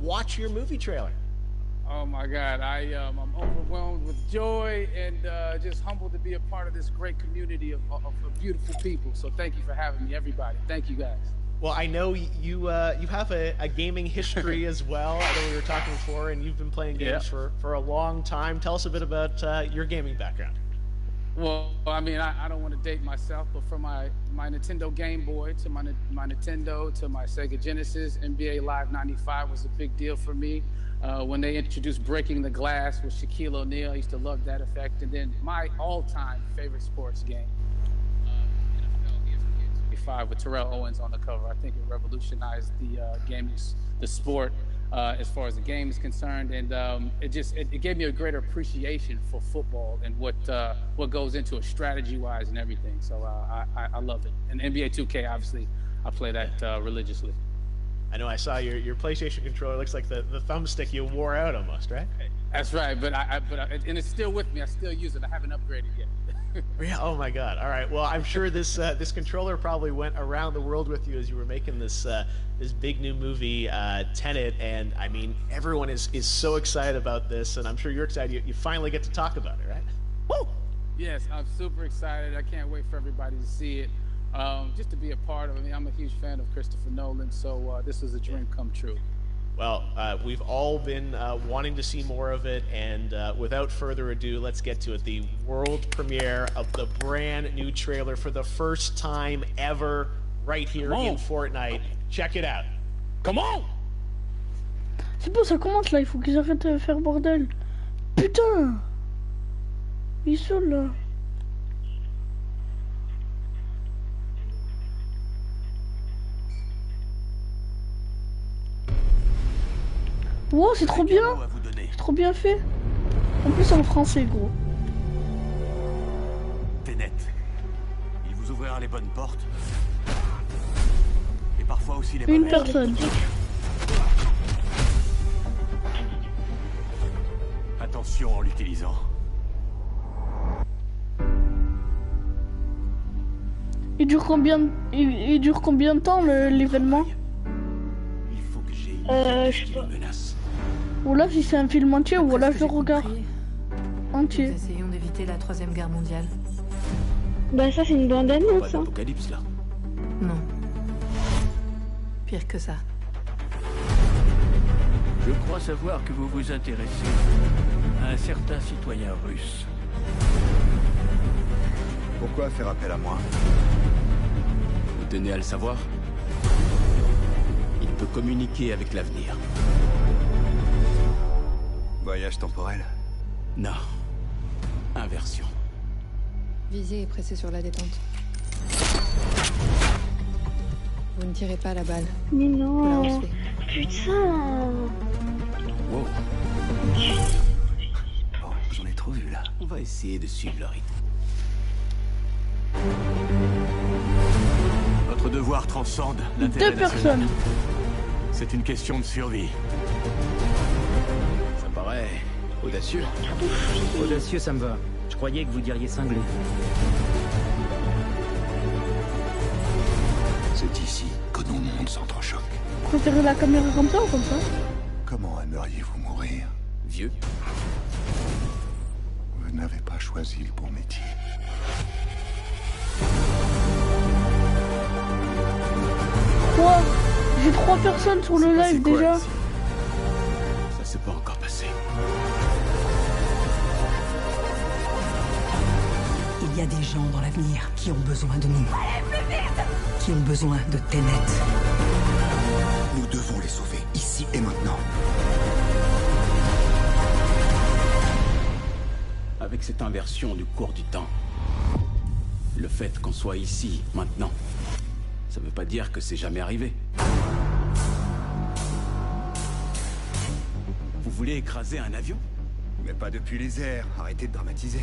watch your movie trailer. Oh my God, I'm overwhelmed with joy and just humbled to be a part of this great community of beautiful people. So thank you for having me, everybody. Thank you guys. Well, I know you have a gaming history as well. I know we were talking before, and you've been playing games for a long time. Tell us a bit about your gaming background. Well, I mean, I don't want to date myself, but from my Nintendo Game Boy to my Nintendo to my Sega Genesis, NBA Live '95 was a big deal for me. When they introduced Breaking the Glass with Shaquille O'Neal, I used to love that effect. And then my all-time favorite sports game, NFL ESPN 25 with Terrell Owens on the cover. I think it revolutionized the gaming, the sport, as far as the game is concerned, and it gave me a greater appreciation for football and what goes into it strategy-wise and everything. So I love it. And NBA 2K, obviously, I play that religiously. I know I saw your PlayStation controller. Looks like the thumbstick you wore out almost, right? That's right, but and it's still with me. I still use it. I haven't upgraded yet. Yeah. Oh my God. All right. Well, I'm sure this controller probably went around the world with you as you were making this big new movie, Tenet. And I mean, everyone is so excited about this, and I'm sure you're excited. You finally get to talk about it, right? Woo! Yes, I'm super excited. I can't wait for everybody to see it. Just to be a part of it. I mean, I'm a huge fan of Christopher Nolan, so this is a dream come true. Well, we've all been wanting to see more of it, and without further ado, let's get to it. The world premiere of the brand new trailer for the first time ever right here in Fortnite. Check it out. Come on! C'est bon, ça commence là, il faut qu'ils arrêtent de faire bordel. Putain! Ils sont là. Wow, c'est trop bien! C'est trop bien fait! En plus en français, gros. Tenet. Il vous ouvrira les bonnes portes. Et parfois aussi les Une mauvaises. personne. Attention en l'utilisant. Il dure combien de temps l'événement? Il faut que j'ai une Je sais qui pas. le menace. Ou là si c'est un film entier, ou là je le regarde entier. Nous essayons d'éviter la Troisième Guerre mondiale. Bah ça c'est une bande Pas annonce. Hein. d'apocalypse là. Non. Pire que ça. Je crois savoir que vous vous intéressez à un certain citoyen russe. Pourquoi faire appel à moi? Vous tenez à le savoir? Il peut communiquer avec l'avenir. Voyage temporel? Non. Inversion. Visez et pressez sur la détente. Vous ne tirez pas à la balle. Mais Vous la non. recevez. Putain. Wow. Bon, j'en ai trop vu là. On va essayer de suivre le rythme. Votre devoir transcende l'intérêt Deux national. personnes. C'est une question de survie. Ça paraît audacieux. Audacieux, ça me va. Je croyais que vous diriez cinglé. C'est ici que nos mondes s'entrechoquent. Vous préférez la caméra comme ça ou comme ça? Comment aimeriez-vous mourir? Vieux. Vous n'avez pas choisi le bon métier. Quoi? J'ai 3 personnes sur le live déjà. Ça s'est pas encore passé. Il y a des gens dans l'avenir qui ont besoin de nous. Qui ont besoin de Tenet. Nous devons les sauver, ici et maintenant. Avec cette inversion du cours du temps, le fait qu'on soit ici, maintenant, ça veut pas dire que c'est jamais arrivé. Vous voulez écraser un avion? Mais pas depuis les airs, arrêtez de dramatiser.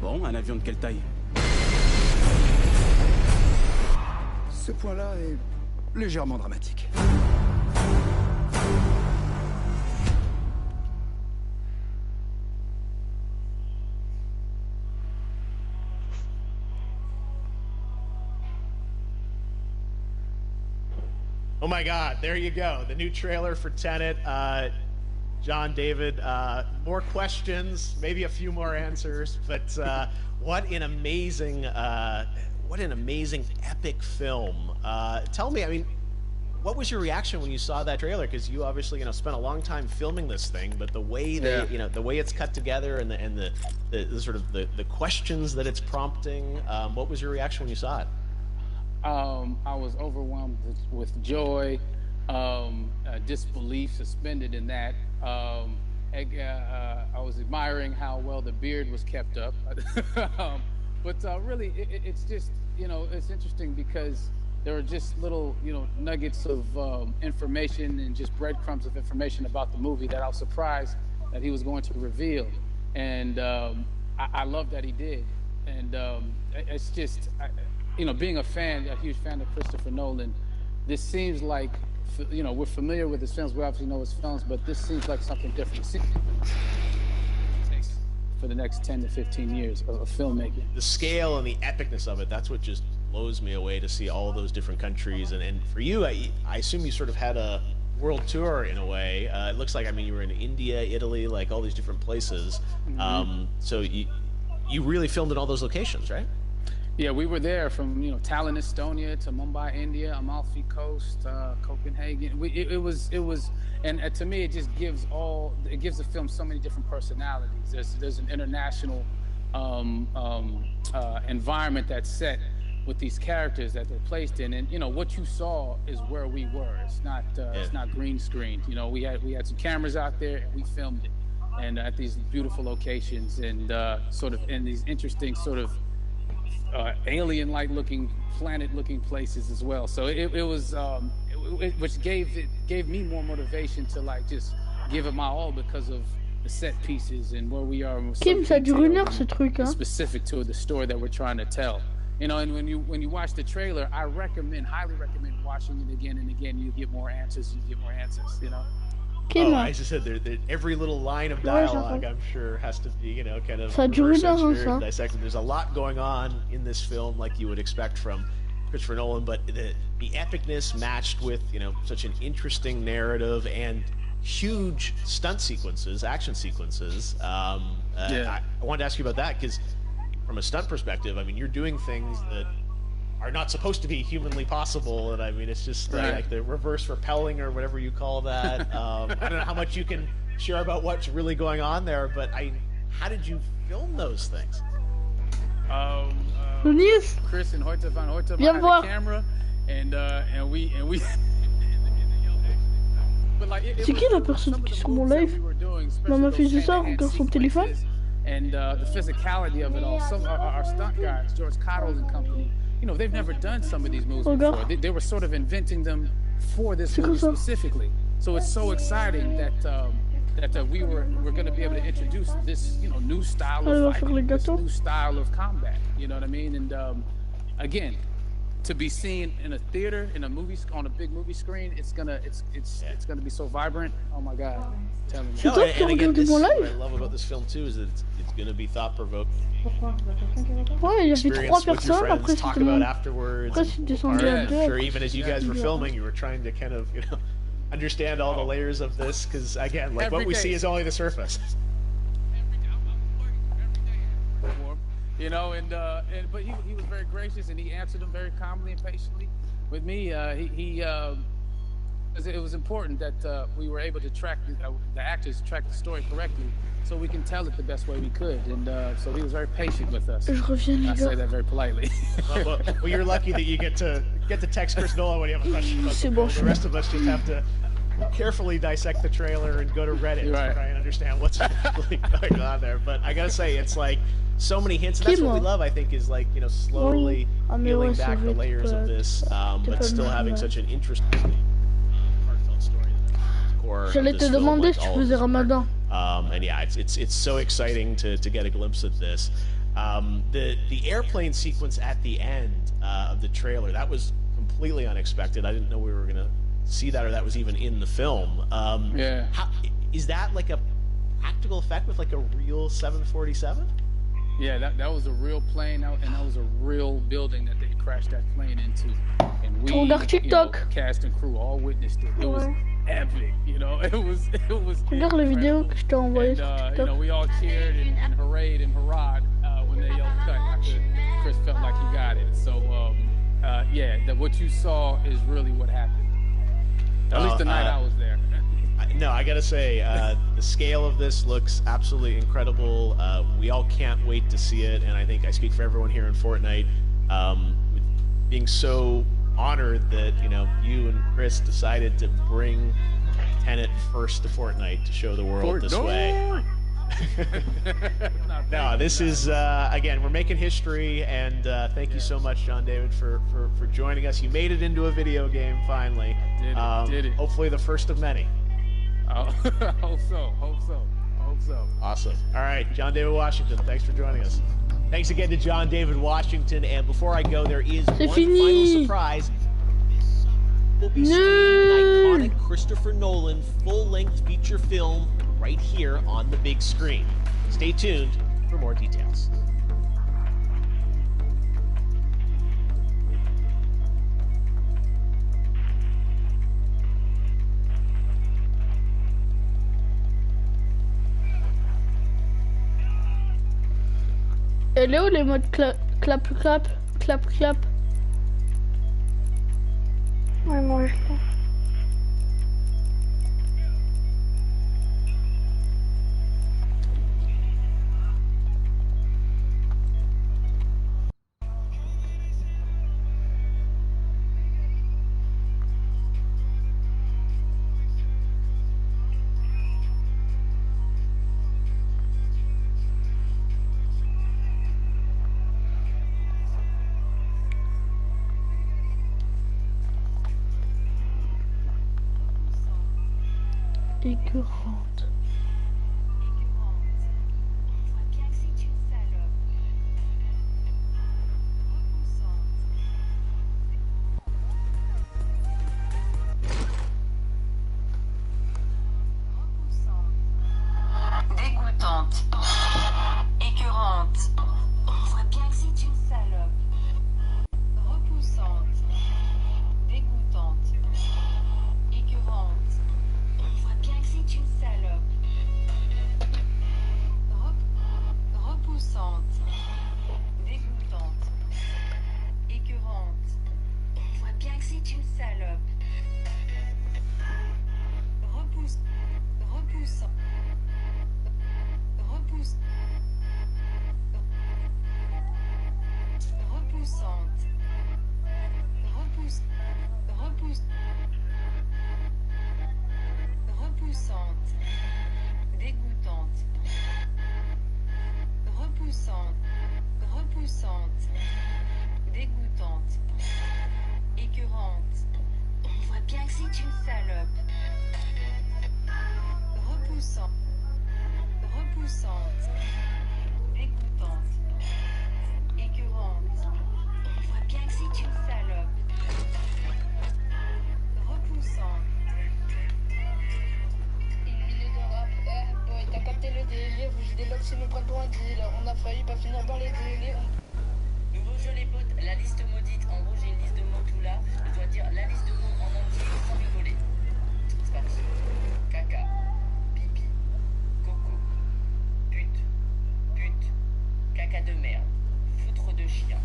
Bon, un avion de quelle taille? Ce point-là est légèrement dramatique. Oh my God, there you go. The new trailer for Tenet. John, David, more questions, maybe a few more answers, but what an amazing epic film. Tell me, I mean, what was your reaction when you saw that trailer? Because you obviously, spent a long time filming this thing, but the way the way it's cut together and the sort of the questions that it's prompting, what was your reaction when you saw it? I was overwhelmed with joy, disbelief, suspended in that. I was admiring how well the beard was kept up. But really, it's just, it's interesting because there are just little, nuggets of information and just breadcrumbs of information about the movie that I was surprised that he was going to reveal. And I love that he did. And it's just, being a huge fan of Christopher Nolan, this seems like, we're familiar with his films, we obviously know his films, but this seems like something different. For the next 10 to 15 years of filmmaking. The scale and the epicness of it, that's what just blows me away, to see all those different countries. And for you, I assume you sort of had a world tour in a way. It looks like, you were in India, Italy, like all these different places. Mm-hmm. So you really filmed in all those locations, right? Yeah, we were there from Tallinn, Estonia, to Mumbai, India, Amalfi Coast, Copenhagen. It was, and to me, it just gives the film so many different personalities. There's an international environment that's set with these characters that they're placed in, and what you saw is where we were. It's not green screened. We had some cameras out there and we filmed it, and at these beautiful locations and sort of in these interesting sort of alien-like looking, planet-looking places as well. So it was, which gave me more motivation to just give it my all because of the set pieces and where we are. Kim, ça dure 1 heure ce truc, hein? Specific to the story that we're trying to tell. And when you watch the trailer, I highly recommend watching it again and again. You get more answers. Oh, as I said, every little line of dialogue, I'm sure, has to be, kind of researched, dissected. There's a lot going on in this film, like you would expect from Christopher Nolan, but the epicness matched with, such an interesting narrative and huge stunt sequences, action sequences. I wanted to ask you about that, because from a stunt perspective, you're doing things that are not supposed to be humanly possible, and it's just like the reverse rappelling or whatever you call that. I don't know how much you can share about what's really going on there, but how did you film those things? Chris and Hoyte van Hoyte behind the camera, and we. C'est qui la personne qui est sur mon live? Maman fait ça, regarde son téléphone. And the physicality of it all. Some our stunt guys, George Cottle and company, they've never done some of these moves before. They were sort of inventing them for this movie specifically. So it's so exciting that we're going to be able to introduce this new style of fighting, this new style of combat. You know what I mean? And again, to be seen in a theater, in a movie, on a big movie screen, it's gonna be so vibrant. Oh my God! Tell me. No, and again, what I love about this film too is that it's gonna be thought-provoking. Ouais, il y avait 3 personnes. Après, talk about afterwards. Après, c'est descendu à 2. Sure, even as you guys were filming, you were trying to kind of understand all the layers of this, because again, like what we see is only the surface. But he was very gracious, and he answered them very calmly and patiently. With me, it was important that we were able to track the actors track the story correctly, so we can tell it the best way we could. And so he was very patient with us. I say that very politely. well, you're lucky that you get to text Chris Nolan when you have a question about the film. The rest of us just have to carefully dissect the trailer and go to Reddit to try and understand what's really going on there. But I gotta say, it's like so many hints. And that's what we love, I think, is like slowly peeling back the layers of this, but still having such an interesting, heartfelt story. J'allais te demander si tu faisais Ramadan. And yeah, it's so exciting to get a glimpse of this. The airplane sequence at the end of the trailer, that was completely unexpected. I didn't know we were gonna see that, or that was even in the film. Yeah. Is that like a practical effect with like a real 747? Yeah, that was a real plane, and that was a real building that they crashed that plane into. And we, cast and crew, all witnessed it. It was epic, It was. Regarde la vidéo que je t'ai envoyée sur TikTok. We all cheered and hurrayed and hurrahed when they yelled cut after Chris felt like he got it. So, what you saw is really what happened. At least the night I was there. No, I gotta say, the scale of this looks absolutely incredible. We all can't wait to see it, and I think I speak for everyone here in Fortnite, with being so honored that you and Chris decided to bring Tenet first to Fortnite to show the world this way. No, this is again, we're making history, and thank you so much, John David, for joining us. You made it into a video game finally. Did it. Hopefully the first of many. Hope so. Awesome. All right, John David Washington, thanks for joining us. Thanks again to John David Washington. And before I go, there is one final surprise. We'll be screening an iconic Christopher Nolan full-length feature film right here on the big screen. Stay tuned for more details. Elle est où les modes clap, clap, clap, clap? Ouais, moi je pense. Écœurante. Dégoûtante. Écœurante. On voit bien que c'est une salope. Repoussante. Dégoûtante. Écœurante. On voit bien que c'est une salope. Repoussante. Dégoûtante. Écœurante. On voit bien que c'est une salope. Repoussant. Repoussante. Repoussante. Dégoûtante. Repoussante. Dégoûtante. Écœurante. On voit bien que c'est une salope. Repoussante. Dégoûtante. Écœurante. On voit bien que c'est une salope. Repoussante. Il est de rap, boy, t'as capté le délire, vous des locks, nous prennent pour un dealer. On a failli pas finir dans les délires. Nouveau jeu les potes, la liste maudite. En gros j'ai une liste de mots tout là. Je dois dire la liste de mots en entier sans rigoler. C'est parti. Caca, pipi, coco, pute, caca de merde, foutre de chien,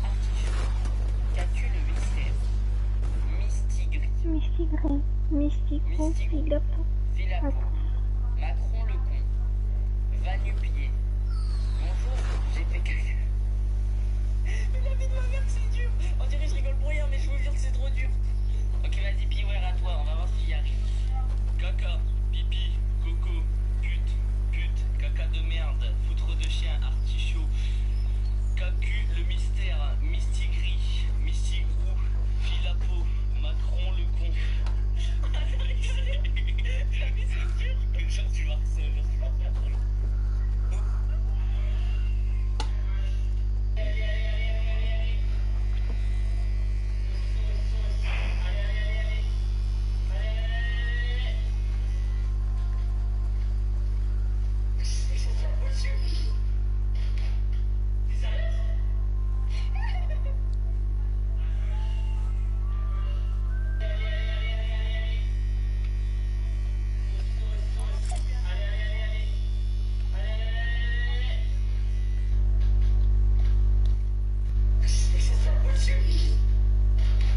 artichaut, qu'as-tu le mystère, mistigris, filapo, Macron le con, vanupi.